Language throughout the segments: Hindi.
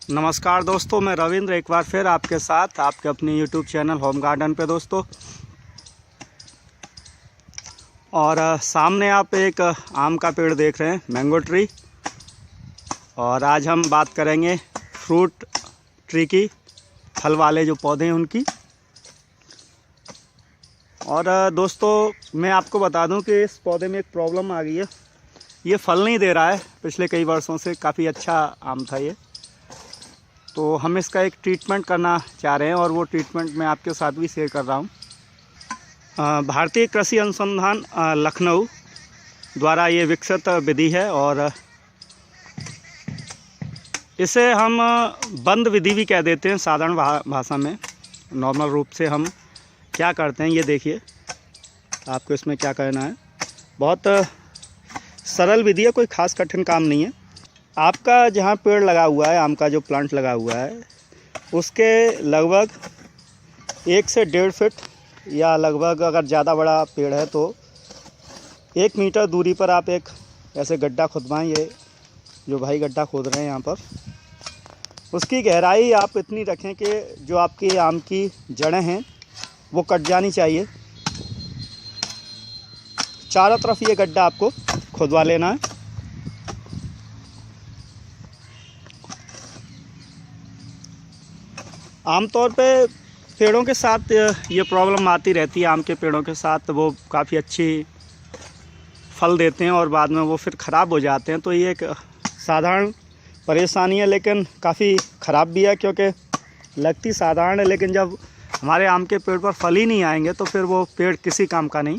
नमस्कार दोस्तों, मैं रविंद्र एक बार फिर आपके साथ आपके अपने YouTube चैनल होम गार्डन पे दोस्तों। और सामने आप एक आम का पेड़ देख रहे हैं, मैंगो ट्री। और आज हम बात करेंगे फ्रूट ट्री की, फल वाले जो पौधे हैं उनकी। और दोस्तों मैं आपको बता दूं कि इस पौधे में एक प्रॉब्लम आ गई है। ये फल नहीं दे रहा है पिछले कई वर्षों से। काफ़ी अच्छा आम था ये, तो हम इसका एक ट्रीटमेंट करना चाह रहे हैं और वो ट्रीटमेंट मैं आपके साथ भी शेयर कर रहा हूँ। भारतीय कृषि अनुसंधान लखनऊ द्वारा ये विकसित विधि है और इसे हम बंद विधि भी कह देते हैं साधारण भाषा में। नॉर्मल रूप से हम क्या करते हैं ये देखिए, आपको इसमें क्या करना है। बहुत सरल विधि है, कोई ख़ास कठिन काम नहीं है। आपका जहाँ पेड़ लगा हुआ है, आम का जो प्लांट लगा हुआ है, उसके लगभग 1 से 1.5 फीट या लगभग, अगर ज़्यादा बड़ा पेड़ है तो 1 मीटर दूरी पर आप एक ऐसे गड्ढा खुदवाएं। ये जो भाई गड्ढा खोद रहे हैं यहाँ पर, उसकी गहराई आप इतनी रखें कि जो आपकी आम की जड़ें हैं वो कट जानी चाहिए। चारों तरफ ये गड्ढा आपको खुदवा लेना है। आमतौर पे पेड़ों के साथ ये प्रॉब्लम आती रहती है। आम के पेड़ों के साथ वो काफ़ी अच्छी फल देते हैं और बाद में वो फिर ख़राब हो जाते हैं। तो ये एक साधारण परेशानी है, लेकिन काफ़ी ख़राब भी है, क्योंकि लगती साधारण है, लेकिन जब हमारे आम के पेड़ पर फल ही नहीं आएंगे तो फिर वो पेड़ किसी काम का नहीं।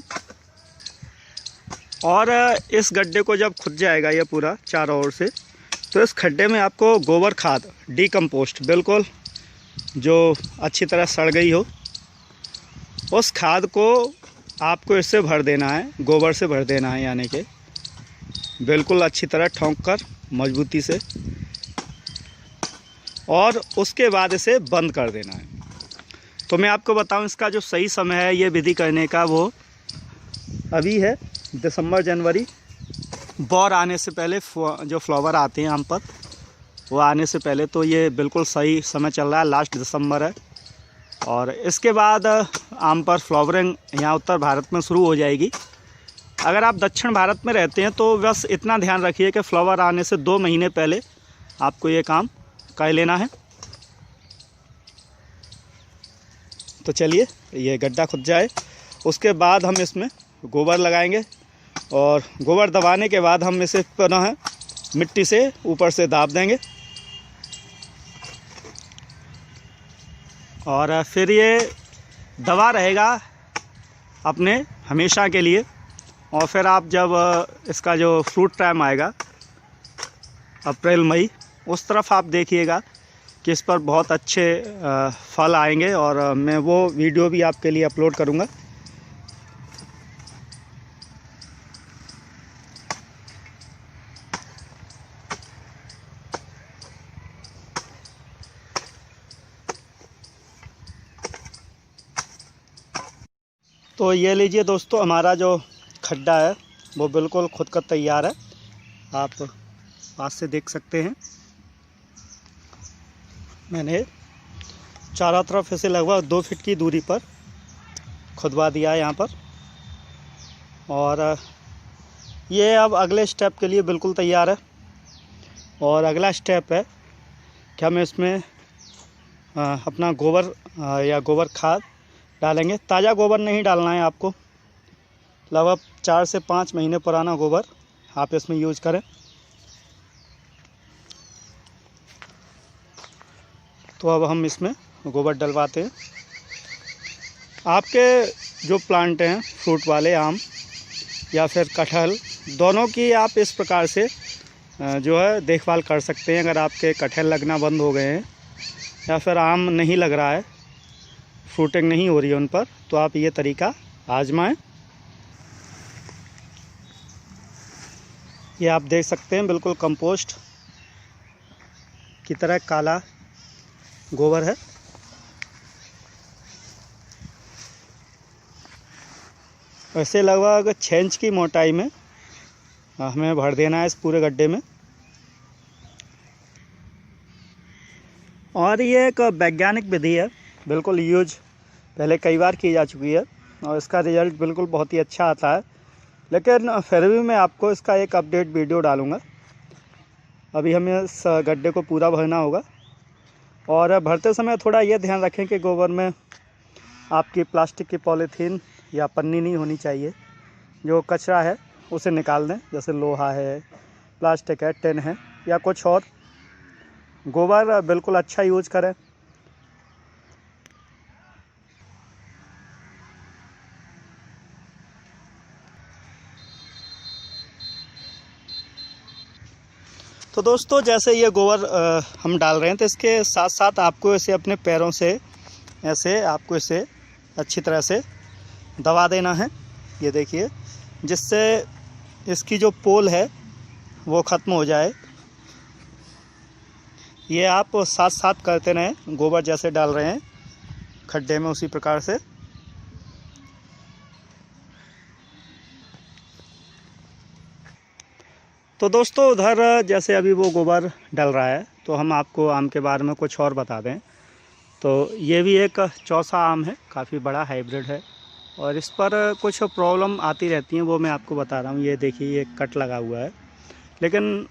और इस गड्ढे को जब खुद जाएगा ये पूरा चारों ओर से, तो इस खड्डे में आपको गोबर खाद, डीकम्पोस्ट, बिल्कुल जो अच्छी तरह सड़ गई हो, उस खाद को आपको इससे भर देना है, गोबर से भर देना है, यानी कि बिल्कुल अच्छी तरह ठोंक कर मजबूती से, और उसके बाद इसे बंद कर देना है। तो मैं आपको बताऊं, इसका जो सही समय है ये विधि करने का, वो अभी है दिसंबर जनवरी। बौर आने से पहले, जो फ्लावर आते हैं आम पर, वो आने से पहले, तो ये बिल्कुल सही समय चल रहा है। लास्ट दिसंबर है और इसके बाद आम पर फ्लावरिंग यहाँ उत्तर भारत में शुरू हो जाएगी। अगर आप दक्षिण भारत में रहते हैं तो बस इतना ध्यान रखिए कि फ्लावर आने से 2 महीने पहले आपको ये काम कर लेना है। तो चलिए ये गड्ढा खुद जाए, उसके बाद हम इसमें गोबर लगाएंगे और गोबर दबाने के बाद हम इसे पुनः मिट्टी से ऊपर से दाब देंगे और फिर ये दबा रहेगा अपने हमेशा के लिए। और फिर आप जब इसका जो फ्रूट टाइम आएगा अप्रैल मई, उस तरफ आप देखिएगा कि इस पर बहुत अच्छे फल आएंगे और मैं वो वीडियो भी आपके लिए अपलोड करूँगा। तो ये लीजिए दोस्तों, हमारा जो खड्डा है वो बिल्कुल खुद का तैयार है। आप पास से देख सकते हैं, मैंने चारों तरफ इसे लगभग 2 फीट की दूरी पर खुदवा दिया है यहाँ पर। और ये अब अगले स्टेप के लिए बिल्कुल तैयार है। और अगला स्टेप है कि हम इसमें अपना गोबर या गोबर खाद डालेंगे। ताज़ा गोबर नहीं डालना है आपको, लगभग 4 से 5 महीने पुराना गोबर आप इसमें यूज करें। तो अब हम इसमें गोबर डलवाते हैं। आपके जो प्लांट हैं फ्रूट वाले, आम या फिर कटहल, दोनों की आप इस प्रकार से जो है देखभाल कर सकते हैं। अगर आपके कटहल लगना बंद हो गए हैं या फिर आम नहीं लग रहा है, फ्रूटिंग नहीं हो रही है उन पर, तो आप ये तरीका आजमाएं। ये आप देख सकते हैं बिल्कुल कंपोस्ट की तरह काला गोबर है। ऐसे लगभग 6 इंच की मोटाई में हमें भर देना है इस पूरे गड्ढे में। और ये एक वैज्ञानिक विधि है, बिल्कुल यूज पहले कई बार की जा चुकी है और इसका रिज़ल्ट बिल्कुल बहुत ही अच्छा आता है। लेकिन फिर भी मैं आपको इसका एक अपडेट वीडियो डालूँगा। अभी हमें इस गड्ढे को पूरा भरना होगा और भरते समय थोड़ा ये ध्यान रखें कि गोबर में आपकी प्लास्टिक की पॉलीथीन या पन्नी नहीं होनी चाहिए। जो कचरा है उसे निकाल दें, जैसे लोहा है, प्लास्टिक है, टिन है या कुछ और। गोबर बिल्कुल अच्छा यूज करें। तो दोस्तों, जैसे ये गोबर हम डाल रहे हैं तो इसके साथ साथ आपको इसे अपने पैरों से ऐसे आपको इसे अच्छी तरह से दबा देना है। ये देखिए, जिससे इसकी जो पोल है वो ख़त्म हो जाए। ये आप साथ साथ करते रहें, गोबर जैसे डाल रहे हैं खड्डे में उसी प्रकार से। तो दोस्तों, उधर जैसे अभी वो गोबर डल रहा है तो हम आपको आम के बारे में कुछ और बता दें। तो ये भी एक चौसा आम है, काफ़ी बड़ा हाइब्रिड है और इस पर कुछ प्रॉब्लम आती रहती हैं, वो मैं आपको बता रहा हूँ। ये देखिए, ये कट लगा हुआ है, लेकिन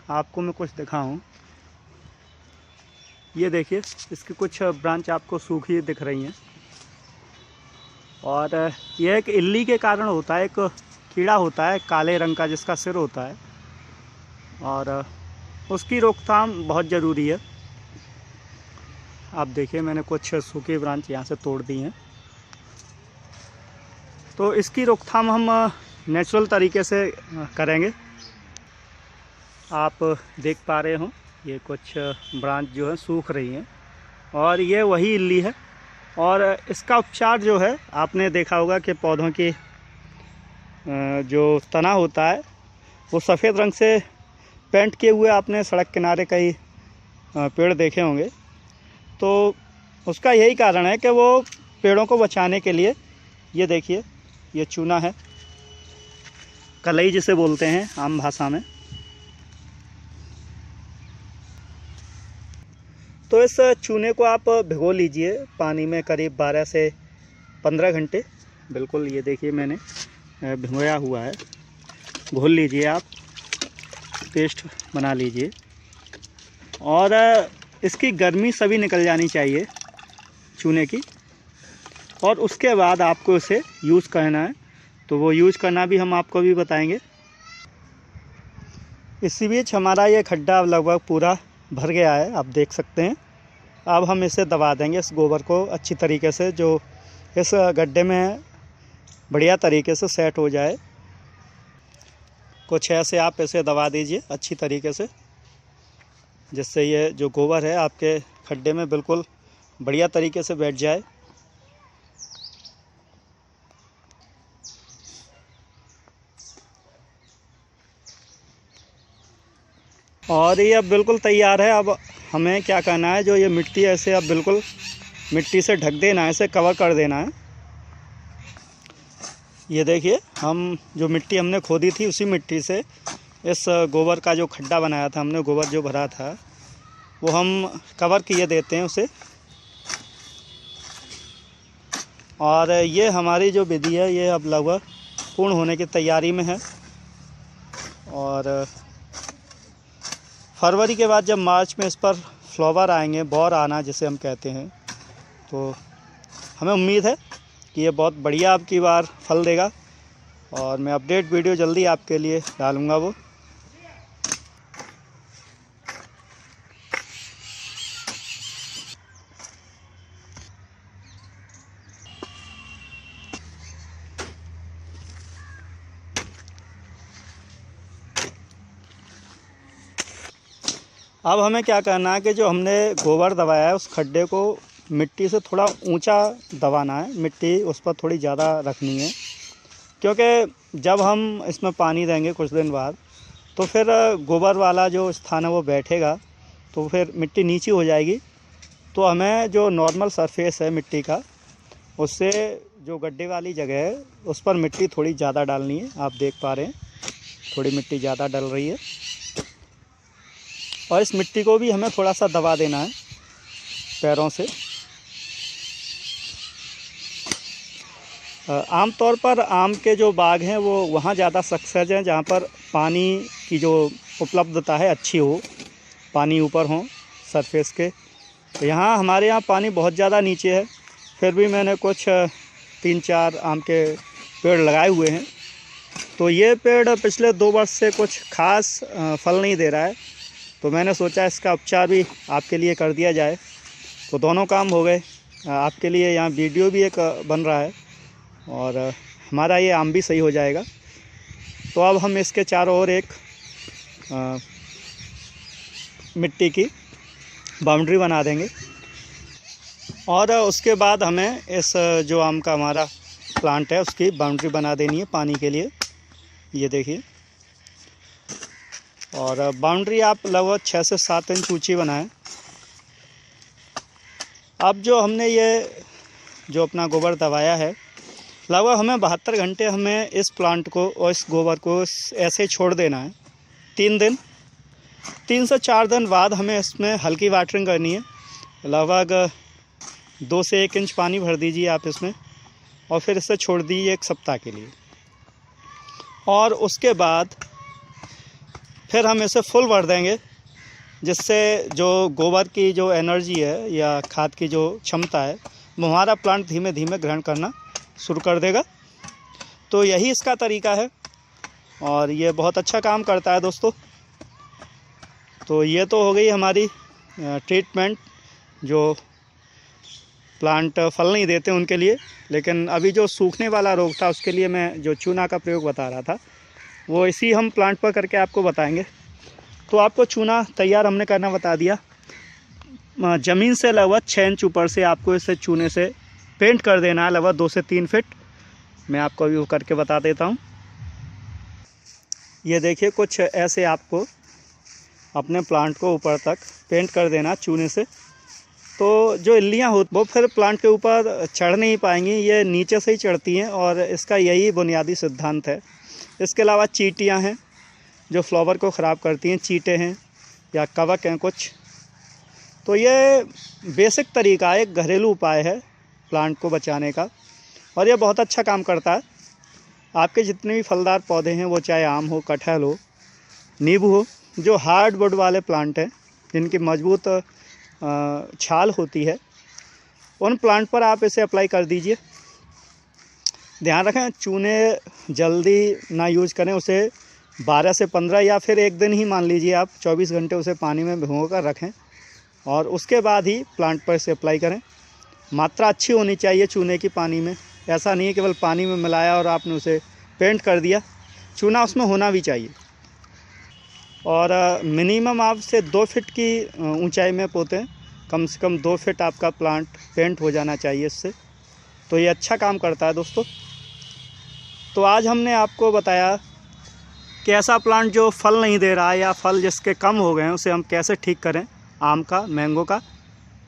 आपको मैं कुछ दिखाऊँ। ये देखिए, इसकी कुछ ब्रांच आपको सूखी दिख रही हैं और यह एक इल्ली के कारण होता है। एक कीड़ा होता है काले रंग का जिसका सिर होता है और उसकी रोकथाम बहुत ज़रूरी है। आप देखिए, मैंने कुछ सूखी ब्रांच यहाँ से तोड़ दी हैं। तो इसकी रोकथाम हम नेचुरल तरीके से करेंगे। आप देख पा रहे हो, ये कुछ ब्रांच जो है सूख रही हैं और ये वही इल्ली है। और इसका उपचार जो है, आपने देखा होगा कि पौधों की जो तना होता है वो सफ़ेद रंग से पेंट किए हुए आपने सड़क किनारे कई पेड़ देखे होंगे। तो उसका यही कारण है कि वो पेड़ों को बचाने के लिए, ये देखिए, ये चूना है, कलई जिसे बोलते हैं आम भाषा में। तो इस चूने को आप भिगो लीजिए पानी में करीब 12 से 15 घंटे। बिल्कुल, ये देखिए मैंने भिगोया हुआ है। घोल लीजिए, आप पेस्ट बना लीजिए और इसकी गर्मी सभी निकल जानी चाहिए चूने की। और उसके बाद आपको इसे यूज़ करना है, तो वो यूज़ करना भी हम आपको भी बताएंगे। इसी बीच हमारा ये खड्डा लगभग पूरा भर गया है, आप देख सकते हैं। अब हम इसे दबा देंगे, इस गोबर को अच्छी तरीके से, जो इस गड्ढे में बढ़िया तरीके से सेट हो जाए। कुछ ऐसे आप इसे दबा दीजिए अच्छी तरीके से, जिससे ये जो गोबर है आपके खड्डे में बिल्कुल बढ़िया तरीके से बैठ जाए। और ये अब बिल्कुल तैयार है। अब हमें क्या करना है, जो ये मिट्टी है इसे अब बिल्कुल मिट्टी से ढक देना है, इसे कवर कर देना है। ये देखिए, हम जो मिट्टी हमने खोदी थी उसी मिट्टी से इस गोबर का जो खड्डा बनाया था हमने, गोबर जो भरा था वो हम कवर किए देते हैं उसे। और ये हमारी जो विधि है ये अब लगभग पूर्ण होने की तैयारी में है। और फरवरी के बाद जब मार्च में इस पर फ्लावर आएंगे, बौर आना जिसे हम कहते हैं, तो हमें उम्मीद है कि ये बहुत बढ़िया आपकी बार फल देगा। और मैं अपडेट वीडियो जल्दी आपके लिए डालूँगा वो। अब हमें क्या करना है कि जो हमने गोबर दबाया है उस खड्डे को मिट्टी से थोड़ा ऊंचा दबाना है। मिट्टी उस पर थोड़ी ज़्यादा रखनी है, क्योंकि जब हम इसमें पानी देंगे कुछ दिन बाद तो फिर गोबर वाला जो स्थान है वो बैठेगा, तो फिर मिट्टी नीची हो जाएगी। तो हमें जो नॉर्मल सरफेस है मिट्टी का, उससे जो गड्ढे वाली जगह है उस पर मिट्टी थोड़ी ज़्यादा डालनी है। आप देख पा रहे हैं थोड़ी मिट्टी ज़्यादा डल रही है और इस मिट्टी को भी हमें थोड़ा सा दबा देना है। पैरों से। आम तौर पर आम के जो बाग हैं वो वहाँ ज़्यादा सक्सेस हैं जहाँ पर पानी की जो उपलब्धता है अच्छी हो, पानी ऊपर हो सरफेस के। यहाँ हमारे यहाँ पानी बहुत ज़्यादा नीचे है, फिर भी मैंने कुछ 3-4 आम के पेड़ लगाए हुए हैं। तो ये पेड़ पिछले 2 वर्ष से कुछ खास फल नहीं दे रहा है, तो मैंने सोचा इसका उपचार भी आपके लिए कर दिया जाए। तो दोनों काम हो गए, आपके लिए यहाँ वीडियो भी एक बन रहा है और हमारा ये आम भी सही हो जाएगा। तो अब हम इसके चारों ओर एक मिट्टी की बाउंड्री बना देंगे और उसके बाद हमें इस जो आम का हमारा प्लांट है उसकी बाउंड्री बना देनी है पानी के लिए। ये देखिए, और बाउंड्री आप लगभग 6 से 7 इंच ऊंची बनाएं। अब जो हमने ये जो अपना गोबर दबाया है, लगभग हमें 72 घंटे हमें इस प्लांट को और इस गोबर को ऐसे छोड़ देना है। 3 से 4 दिन बाद हमें इसमें हल्की वाटरिंग करनी है। लगभग 2 से 1 इंच पानी भर दीजिए आप इसमें और फिर इसे छोड़ दीजिए 1 सप्ताह के लिए। और उसके बाद फिर हम इसे फुल भर देंगे, जिससे जो गोबर की जो एनर्जी है या खाद की जो क्षमता है वो हमारा प्लांट धीमे धीमे ग्रहण करना शुरू कर देगा। तो यही इसका तरीका है और ये बहुत अच्छा काम करता है दोस्तों। तो ये तो हो गई हमारी ट्रीटमेंट जो प्लांट फल नहीं देते उनके लिए। लेकिन अभी जो सूखने वाला रोग था उसके लिए मैं जो चूना का प्रयोग बता रहा था वो इसी हम प्लांट पर करके आपको बताएंगे। तो आपको चूना तैयार हमने करना बता दिया। ज़मीन से लगभग 6 इंच ऊपर से आपको इसे चूने से पेंट कर देना है, लगभग 2 से 3 फीट। मैं आपको अभी वो करके बता देता हूँ। ये देखिए, कुछ ऐसे आपको अपने प्लांट को ऊपर तक पेंट कर देना चूने से। तो जो इल्लियाँ हो वो फिर प्लांट के ऊपर चढ़ नहीं पाएंगी, ये नीचे से ही चढ़ती हैं और इसका यही बुनियादी सिद्धांत है। इसके अलावा चींटियाँ हैं जो फ्लावर को ख़राब करती हैं, चींटे हैं या कवक हैं कुछ। तो ये बेसिक तरीका है, एक घरेलू उपाय है प्लांट को बचाने का और ये बहुत अच्छा काम करता है। आपके जितने भी फलदार पौधे हैं, वो चाहे आम हो, कटहल हो, नींबू हो, जो हार्डवुड वाले प्लांट हैं जिनकी मजबूत छाल होती है, उन प्लांट पर आप इसे अप्लाई कर दीजिए। ध्यान रखें चूने जल्दी ना यूज करें, उसे 12 से 15 या फिर 1 दिन ही मान लीजिए आप 24 घंटे उसे पानी में भिगो कर रखें और उसके बाद ही प्लांट पर इसे अप्लाई करें। मात्रा अच्छी होनी चाहिए चूने की पानी में, ऐसा नहीं है केवल पानी में मिलाया और आपने उसे पेंट कर दिया। चूना उसमें होना भी चाहिए और मिनिमम आप से 2 फीट की ऊंचाई में पोतें, कम से कम 2 फीट आपका प्लांट पेंट हो जाना चाहिए इससे। तो ये अच्छा काम करता है दोस्तों। तो आज हमने आपको बताया कि ऐसा प्लांट जो फल नहीं दे रहा है या फल जिसके कम हो गए हैं उसे हम कैसे ठीक करें, आम का, मैंगो का।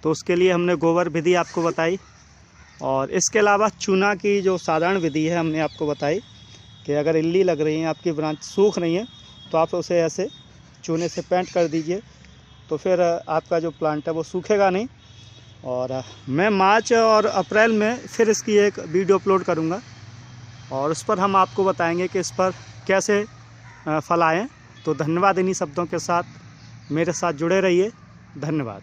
तो उसके लिए हमने गोबर विधि आपको बताई और इसके अलावा चूना की जो साधारण विधि है हमने आपको बताई कि अगर इल्ली लग रही है, आपकी ब्रांच सूख रही है, तो आप उसे ऐसे चूने से पेंट कर दीजिए, तो फिर आपका जो प्लांट है वो सूखेगा नहीं। और मैं मार्च और अप्रैल में फिर इसकी एक वीडियो अपलोड करूँगा और उस पर हम आपको बताएंगे कि इस पर कैसे फल आएँ। तो धन्यवाद। इन्हीं शब्दों के साथ मेरे साथ जुड़े रहिए। धन्यवाद।